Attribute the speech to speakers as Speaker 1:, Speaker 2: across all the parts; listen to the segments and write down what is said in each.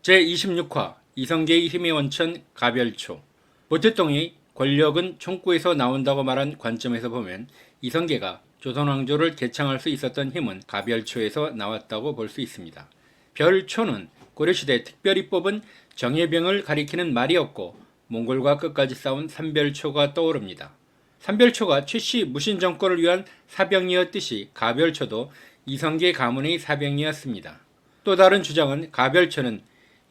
Speaker 1: 제26화 이성계의 힘의 원천 가별초. 모태똥이 권력은 총구에서 나온다고 말한 관점에서 보면 이성계가 조선왕조를 개창할 수 있었던 힘은 가별초에서 나왔다고 볼 수 있습니다. 별초는 고려시대 특별히 뽑은 정예병을 가리키는 말이었고 몽골과 끝까지 싸운 삼별초가 떠오릅니다. 삼별초가 최씨 무신 정권을 위한 사병이었듯이 가별초도 이성계 가문의 사병이었습니다. 또 다른 주장은 가별초는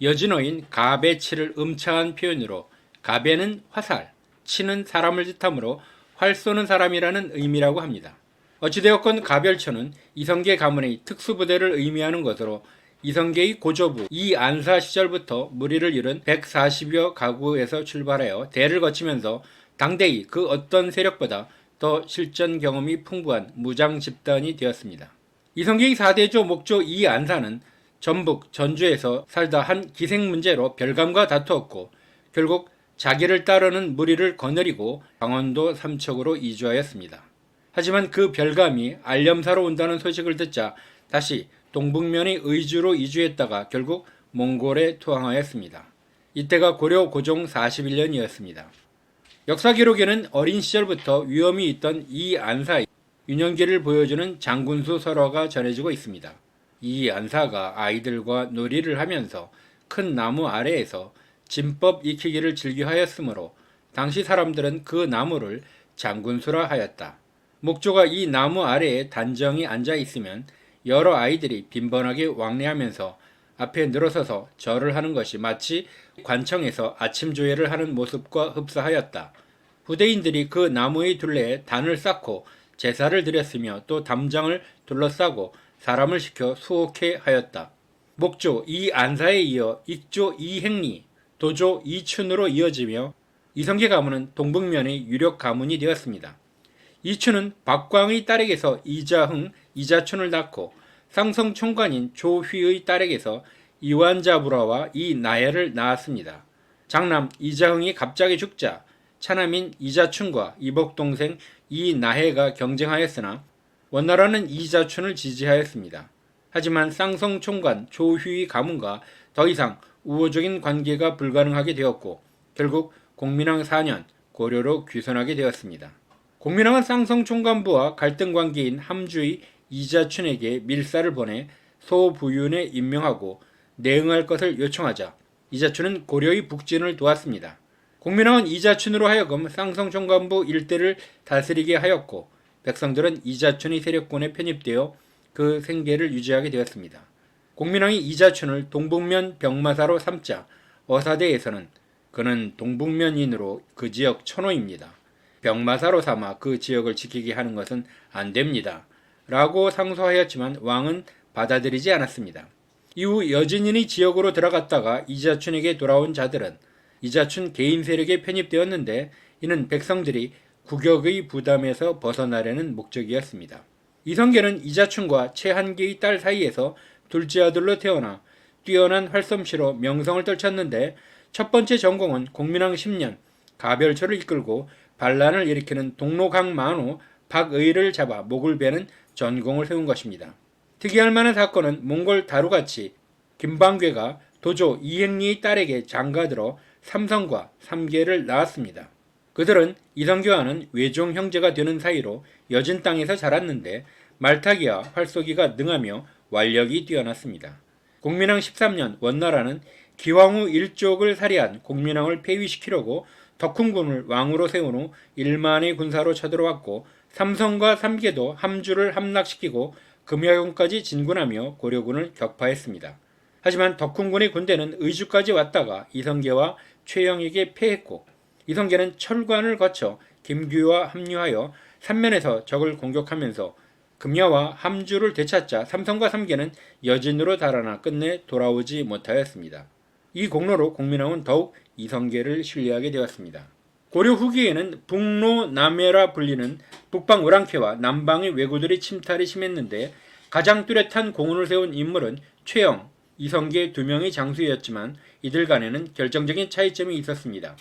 Speaker 1: 여진어인 가배 치를 음차한 표현으로 가배는 화살, 치는 사람을 뜻하므로 활 쏘는 사람이라는 의미라고 합니다. 어찌되었건 가별초는 이성계 가문의 특수부대를 의미하는 것으로 이성계의 고조부 이안사 시절부터 무리를 이룬 140여 가구에서 출발하여 대를 거치면서 당대의 그 어떤 세력보다 더 실전 경험이 풍부한 무장 집단이 되었습니다. 이성계의 4대조 목조 이안사는 전북, 전주에서 살다 한 기생 문제로 별감과 다투었고 결국 자기를 따르는 무리를 거느리고 강원도 삼척으로 이주하였습니다. 하지만 그 별감이 알렴사로 온다는 소식을 듣자 다시 동북면의 의주로 이주했다가 결국 몽골에 투항하였습니다. 이때가 고려 고종 41년이었습니다. 역사 기록에는 어린 시절부터 위험이 있던 이 안사의 유년기를 보여주는 장군수 설화가 전해지고 있습니다. 이 안사가 아이들과 놀이를 하면서 큰 나무 아래에서 진법 익히기를 즐겨하였으므로 당시 사람들은 그 나무를 장군수라 하였다. 목조가 이 나무 아래에 단정히 앉아 있으면 여러 아이들이 빈번하게 왕래하면서 앞에 늘어서서 절을 하는 것이 마치 관청에서 아침 조회를 하는 모습과 흡사하였다. 후대인들이 그 나무의 둘레에 단을 쌓고 제사를 드렸으며 또 담장을 둘러싸고 사람을 시켜 수옥해 하였다. 목조 이안사에 이어 익조 이행리, 도조 이춘으로 이어지며 이성계 가문은 동북면의 유력 가문이 되었습니다. 이춘은 박광의 딸에게서 이자흥, 이자춘을 낳고 상성 총관인 조휘의 딸에게서 이완자부라와 이나야를 낳았습니다. 장남 이자흥이 갑자기 죽자 차남인 이자춘과 이복동생 이나해가 경쟁하였으나 원나라는 이자춘을 지지하였습니다. 하지만 쌍성 총관 조휘의 가문과 더 이상 우호적인 관계가 불가능하게 되었고 결국 공민왕 4년 고려로 귀선하게 되었습니다. 공민왕은 쌍성 총관부와 갈등 관계인 함주의 이자춘에게 밀사를 보내 소부윤에 임명하고 내응할 것을 요청하자 이자춘은 고려의 북진을 도왔습니다. 공민왕은 이자춘으로 하여금 쌍성 총관부 일대를 다스리게 하였고 백성들은 이자춘의 세력권에 편입되어 그 생계를 유지하게 되었습니다. 공민왕이 이자춘을 동북면 병마사로 삼자 어사대에서는 그는 동북면인으로 그 지역 천호입니다. 병마사로 삼아 그 지역을 지키게 하는 것은 안 됩니다. 라고 상소하였지만 왕은 받아들이지 않았습니다. 이후 여진인의 지역으로 들어갔다가 이자춘에게 돌아온 자들은 이자춘 개인 세력에 편입되었는데 이는 백성들이 국역의 부담에서 벗어나려는 목적이었습니다. 이성계는 이자춘과 최한계의 딸 사이에서 둘째 아들로 태어나 뛰어난 활솜씨로 명성을 떨쳤는데 첫 번째 전공은 공민왕 10년 가별초를 이끌고 반란을 일으키는 동로강 만호 박의를 잡아 목을 베는 전공을 세운 것입니다. 특이할 만한 사건은 몽골 다루가치 김방괴가 도조 이행리의 딸에게 장가들어 삼성과 삼계를 낳았습니다. 그들은 이성계와는 외종 형제가 되는 사이로 여진 땅에서 자랐는데 말타기와 활쏘기가 능하며 완력이 뛰어났습니다. 공민왕 13년 원나라는 기왕후 일족을 살해한 공민왕을 폐위시키려고 덕훈군을 왕으로 세운 후 1만의 군사로 쳐들어왔고 삼성과 삼계도 함주를 함락시키고 금야경까지 진군하며 고려군을 격파했습니다. 하지만 덕훈군의 군대는 의주까지 왔다가 이성계와 최영에게 패했고 이성계는 철관을 거쳐 김규와 합류하여 삼면에서 적을 공격하면서 금야와 함주를 되찾자 삼성과 삼계는 여진으로 달아나 끝내 돌아오지 못하였습니다. 이 공로로 공민왕은 더욱 이성계를 신뢰하게 되었습니다. 고려 후기에는 북로 남해라 불리는 북방 오랑캐와 남방의 왜구들의 침탈이 심했는데 가장 뚜렷한 공훈을 세운 인물은 최영, 이성계 두 명의 장수였지만 이들 간에는 결정적인 차이점이 있었습니다.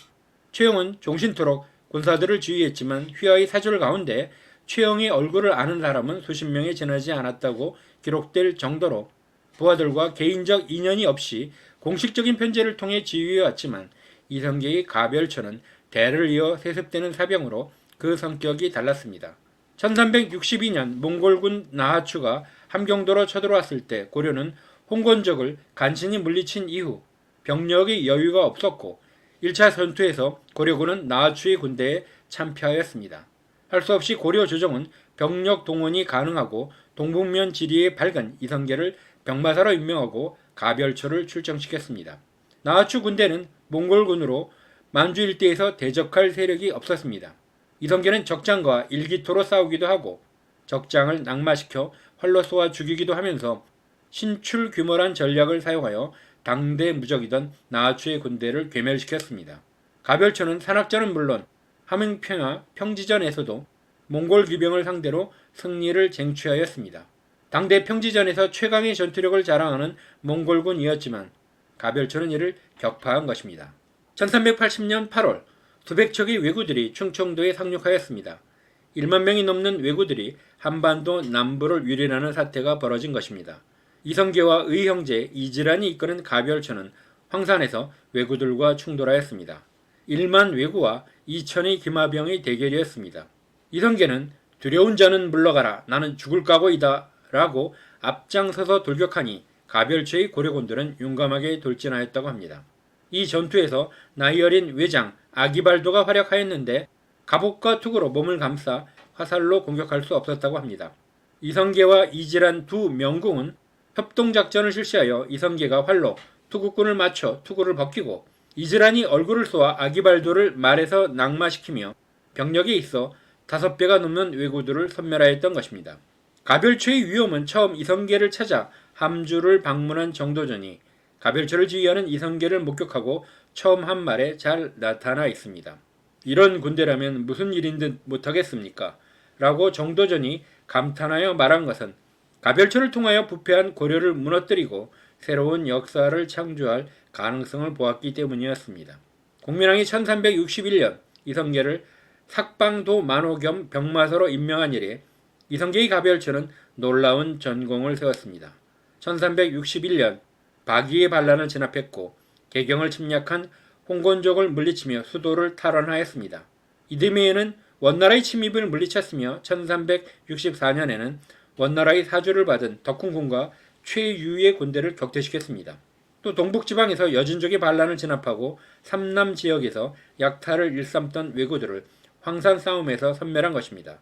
Speaker 1: 최영은 종신토록 군사들을 지휘했지만 휘하의 사절 가운데 최영의 얼굴을 아는 사람은 수십 명에 지나지 않았다고 기록될 정도로 부하들과 개인적 인연이 없이 공식적인 편제를 통해 지휘해왔지만 이성계의 가별초는 대를 이어 세습되는 사병으로 그 성격이 달랐습니다. 1362년 몽골군 나하추가 함경도로 쳐들어왔을 때 고려는 홍건적을 간신히 물리친 이후 병력의 여유가 없었고 1차 전투에서 고려군은 나하추의 군대에 참패하였습니다. 할 수 없이 고려 조정은 병력 동원이 가능하고 동북면 지리에 밝은 이성계를 병마사로 임명하고 가별초를 출정시켰습니다. 나하추 군대는 몽골군으로 만주 일대에서 대적할 세력이 없었습니다. 이성계는 적장과 일기토로 싸우기도 하고 적장을 낙마시켜 활로 쏘아 죽이기도 하면서 신출규모란 전략을 사용하여 당대 무적이던 나하추의 군대를 괴멸시켰습니다. 가별초는 산악전은 물론 함흥평야 평지전에서도 몽골 기병을 상대로 승리를 쟁취하였습니다. 당대 평지전에서 최강의 전투력을 자랑하는 몽골군이었지만 가별초는 이를 격파한 것입니다. 1380년 8월 수백 척의 왜구들이 충청도에 상륙하였습니다. 1만 명이 넘는 왜구들이 한반도 남부를 유린하는 사태가 벌어진 것입니다. 이성계와 의형제 이질환이 이끄는 가별초는 황산에서 왜구들과 충돌하였습니다. 1만 왜구와 2천의 기마병의 대결이었습니다. 이성계는 두려운 자는 물러가라 나는 죽을 각오이다 라고 앞장서서 돌격하니 가별초의 고려군들은 용감하게 돌진하였다고 합니다. 이 전투에서 나이 어린 외장 아기발도가 활약하였는데 갑옷과 투구로 몸을 감싸 화살로 공격할 수 없었다고 합니다. 이성계와 이질환 두 명궁은 협동작전을 실시하여 이성계가 활로 투구꾼을 맞춰 투구를 벗기고 이질환이 얼굴을 쏘아 아기발도를 말에서 낙마시키며 병력에 있어 5배가 넘는 왜구들을 섬멸하였던 것입니다. 가별초의 위험은 처음 이성계를 찾아 함주를 방문한 정도전이 가별초를 지휘하는 이성계를 목격하고 처음 한 말에 잘 나타나 있습니다. 이런 군대라면 무슨 일인 듯 못하겠습니까? 라고 정도전이 감탄하여 말한 것은 가별초를 통하여 부패한 고려를 무너뜨리고 새로운 역사를 창조할 가능성을 보았기 때문이었습니다. 공민왕이 1361년 이성계를 삭방도 만호 겸 병마서로 임명한 이래 이성계의 가별초는 놀라운 전공을 세웠습니다. 1361년 박이의 반란을 진압했고 개경을 침략한 홍건적을 물리치며 수도를 탈환하였습니다. 이듬해에는 원나라의 침입을 물리쳤으며 1364년에는 원나라의 사주를 받은 덕훈군과 최유의 군대를 격퇴시켰습니다. 또 동북지방에서 여진족의 반란을 진압하고 삼남 지역에서 약탈을 일삼던 왜구들을 황산 싸움에서 섬멸한 것입니다.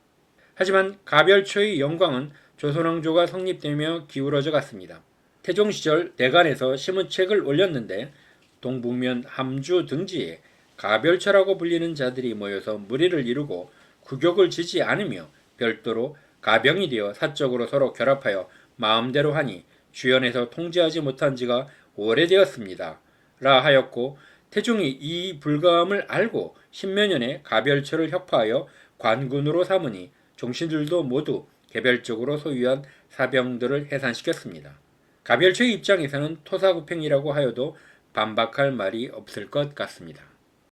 Speaker 1: 하지만 가별초의 영광은 조선왕조가 성립되며 기울어져 갔습니다. 태종 시절 대간에서 시문책을 올렸는데 동북면 함주 등지에 가별초라고 불리는 자들이 모여서 무리를 이루고 국욕을 지지 않으며 별도로 가병이 되어 사적으로 서로 결합하여 마음대로 하니 주연에서 통제하지 못한 지가 오래되었습니다. 라 하였고 태종이 이 불가함을 알고 십몇년에 가별초를 혁파하여 관군으로 삼으니 종신들도 모두 개별적으로 소유한 사병들을 해산시켰습니다. 가별초의 입장에서는 토사구팽이라고 하여도 반박할 말이 없을 것 같습니다.